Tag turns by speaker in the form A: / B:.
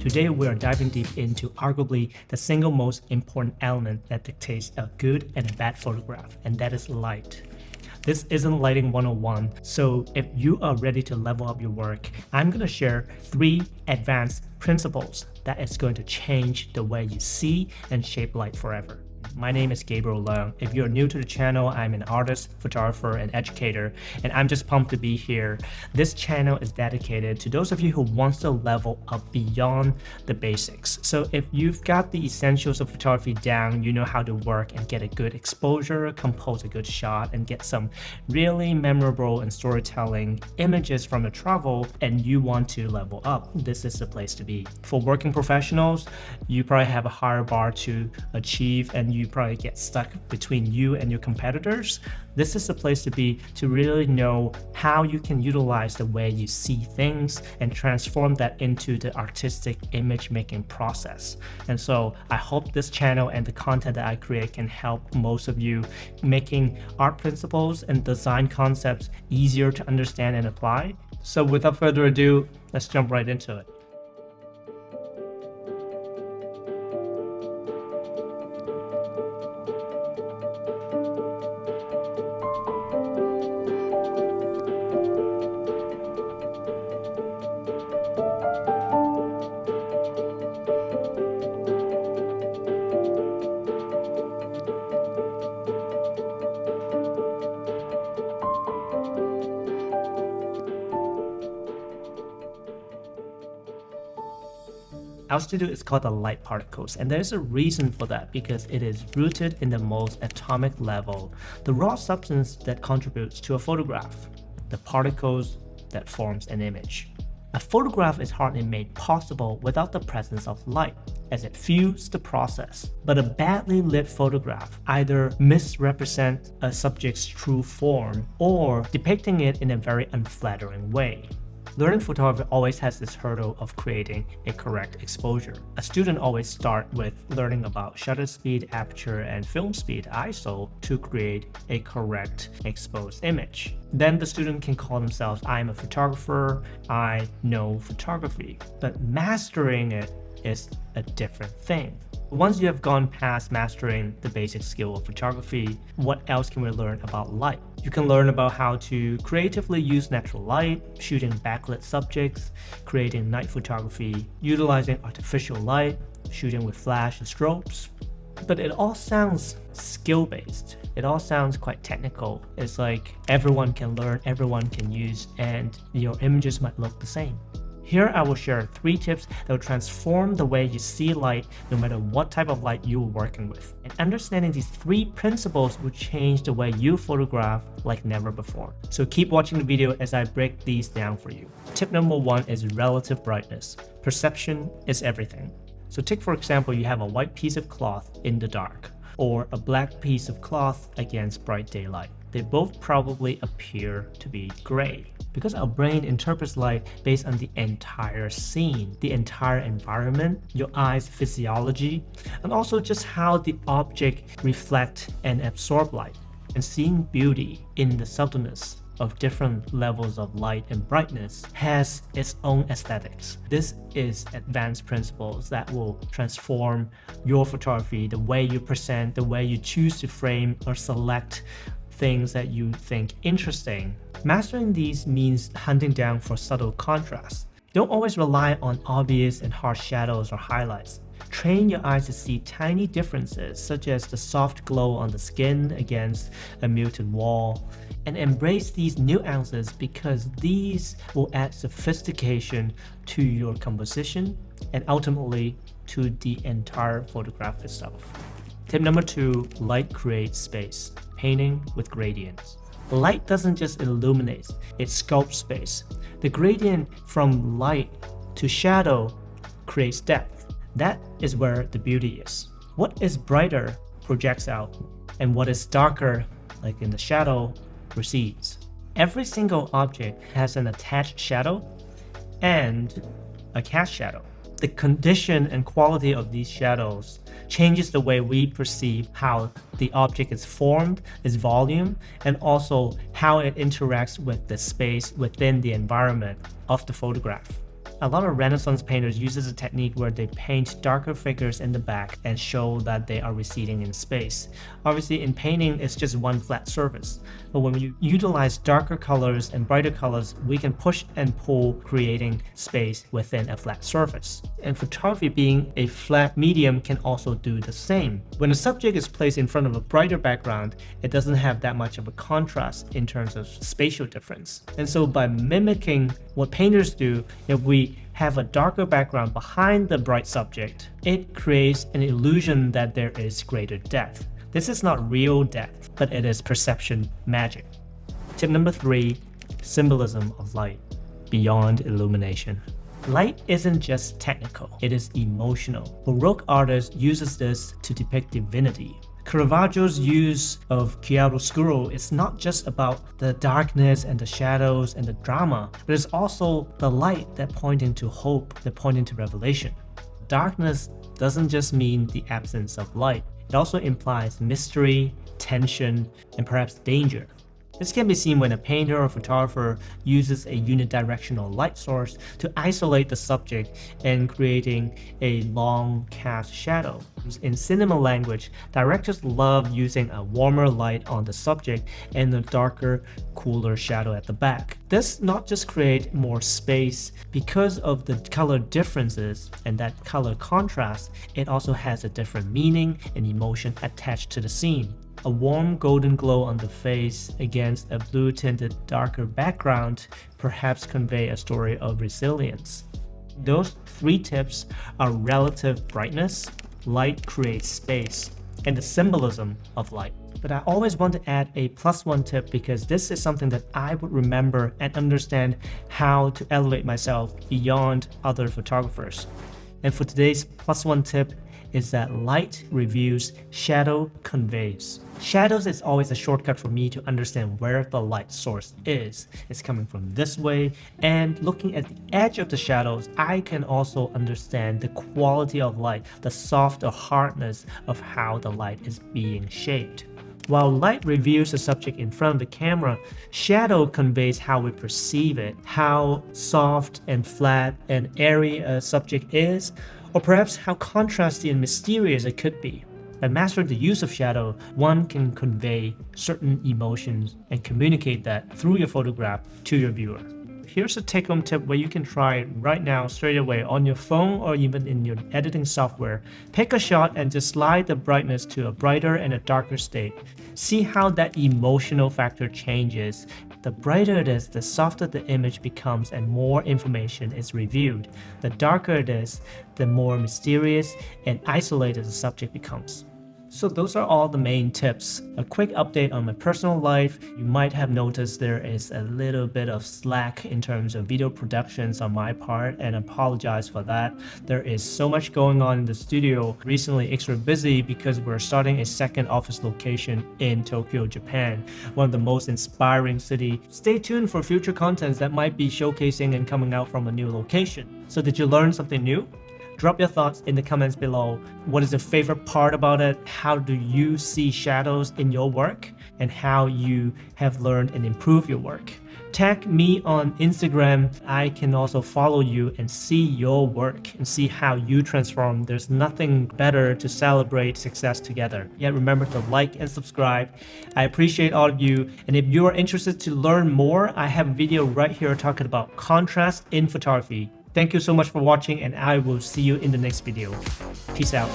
A: Today we are diving deep into arguably the single most important element that dictates a good and a bad photograph, and that is light. This isn't lighting 101, so if you are ready to level up your work, I'm going to share 3 advanced principles that is going to change the way you see and shape light forever. My name is Gabriel Leung. If you're new to the channel, I'm an artist, photographer, and educator, and I'm just pumped to be here. This channel is dedicated to those of you who wants to level up beyond the basics. So if you've got the essentials of photography down, you know how to work and get a good exposure, compose a good shot, and get some really memorable and storytelling images from your travel, and you want to level up, this is the place to be. For working professionals, you probably have a higher bar to achieve, and you probably get stuck between you and your competitors. This is the place to be to really know how you can utilize the way you see things and transform that into the artistic image making process. And so I hope this channel and the content that I create can help most of you making art principles and design concepts easier to understand and apply. So without further ado, let's jump right into it. Our studio is called the light particles, and there's a reason for that because it is rooted in the most atomic level, the raw substance that contributes to a photograph, the particles that forms an image. A photograph is hardly made possible without the presence of light, as it fuels the process. But a badly lit photograph either misrepresents a subject's true form or depicting it in a very unflattering way. Learning photography always has this hurdle of creating a correct exposure. A student always starts with learning about shutter speed, aperture, and film speed (ISO) to create a correct exposed image. Then the student can call themselves, I'm a photographer, I know photography. But mastering it is a different thing. Once you have gone past mastering the basic skill of photography, what else can we learn about light? You can learn about how to creatively use natural light, shooting backlit subjects, creating night photography, utilizing artificial light, shooting with flash and strobes. But it all sounds skill-based. It all sounds quite technical. It's like everyone can learn, everyone can use, and your images might look the same. Here I will share 3 tips that will transform the way you see light no matter what type of light you're working with. And understanding these 3 principles will change the way you photograph like never before. So keep watching the video as I break these down for you. Tip number 1 is relative brightness. Perception is everything. So take for example, you have a white piece of cloth in the dark or a black piece of cloth against bright daylight. They both probably appear to be gray because our brain interprets light based on the entire scene, the entire environment, your eye's physiology, and also just how the object reflects and absorbs light. And seeing beauty in the subtleness of different levels of light and brightness has its own aesthetics. This is advanced principles that will transform your photography, the way you present, the way you choose to frame or select things that you think interesting. Mastering these means hunting down for subtle contrast. Don't always rely on obvious and harsh shadows or highlights. Train your eyes to see tiny differences, such as the soft glow on the skin against a muted wall, and embrace these nuances because these will add sophistication to your composition and ultimately to the entire photograph itself. Tip number 2, light creates space. Painting with gradients. Light doesn't just illuminate, it sculpts space. The gradient from light to shadow creates depth. That is where the beauty is. What is brighter projects out, and what is darker, like in the shadow, recedes. Every single object has an attached shadow and a cast shadow. The condition and quality of these shadows changes the way we perceive how the object is formed, its volume, and also how it interacts with the space within the environment of the photograph. A lot of Renaissance painters uses a technique where they paint darker figures in the back and show that they are receding in space. Obviously, in painting, it's just one flat surface. But when you utilize darker colors and brighter colors, we can push and pull, creating space within a flat surface. And photography, being a flat medium, can also do the same. When a subject is placed in front of a brighter background, it doesn't have that much of a contrast in terms of spatial difference. And so by mimicking what painters do, if we have a darker background behind the bright subject, it creates an illusion that there is greater depth. This is not real depth, but it is perception magic. Tip number 3, symbolism of light, beyond illumination. Light isn't just technical, it is emotional. Baroque artists uses this to depict divinity. Caravaggio's use of chiaroscuro is not just about the darkness and the shadows and the drama, but it's also the light that pointing to hope, that pointing to revelation. Darkness doesn't just mean the absence of light. It also implies mystery, tension, and perhaps danger. This can be seen when a painter or photographer uses a unidirectional light source to isolate the subject and creating a long cast shadow. In cinema language, directors love using a warmer light on the subject and a darker, cooler shadow at the back. This not just creates more space because of the color differences and that color contrast, it also has a different meaning and emotion attached to the scene. A warm golden glow on the face against a blue-tinted darker background perhaps convey a story of resilience. Those 3 tips are relative brightness, light creates space, and the symbolism of light. But I always want to add a +1 tip because this is something that I would remember and understand how to elevate myself beyond other photographers. And for today's +1 tip is that light reveals, shadow conveys. Shadows is always a shortcut for me to understand where the light source is. It's coming from this way, and looking at the edge of the shadows, I can also understand the quality of light, the soft or hardness of how the light is being shaped. While light reveals the subject in front of the camera, shadow conveys how we perceive it, how soft and flat and airy a subject is, or perhaps how contrasty and mysterious it could be. By mastering the use of shadow, one can convey certain emotions and communicate that through your photograph to your viewer. Here's a take-home tip where you can try it right now straight away on your phone or even in your editing software. Pick a shot and just slide the brightness to a brighter and a darker state. See how that emotional factor changes. The brighter it is, the softer the image becomes and more information is revealed. The darker it is, the more mysterious and isolated the subject becomes. So those are all the main tips. A quick update on my personal life. You might have noticed there is a little bit of slack in terms of video productions on my part, and I apologize for that. There is so much going on in the studio. Recently extra busy because we're starting a second office location in Tokyo, Japan, one of the most inspiring city. Stay tuned for future contents that might be showcasing and coming out from a new location. So did you learn something new? Drop your thoughts in the comments below. What is your favorite part about it? How do you see shadows in your work? And how you have learned and improved your work? Tag me on Instagram. I can also follow you and see your work and see how you transform. There's nothing better to celebrate success together. Yet remember to like and subscribe. I appreciate all of you. And if you are interested to learn more, I have a video right here talking about contrast in photography. Thank you so much for watching, and I will see you in the next video. Peace out.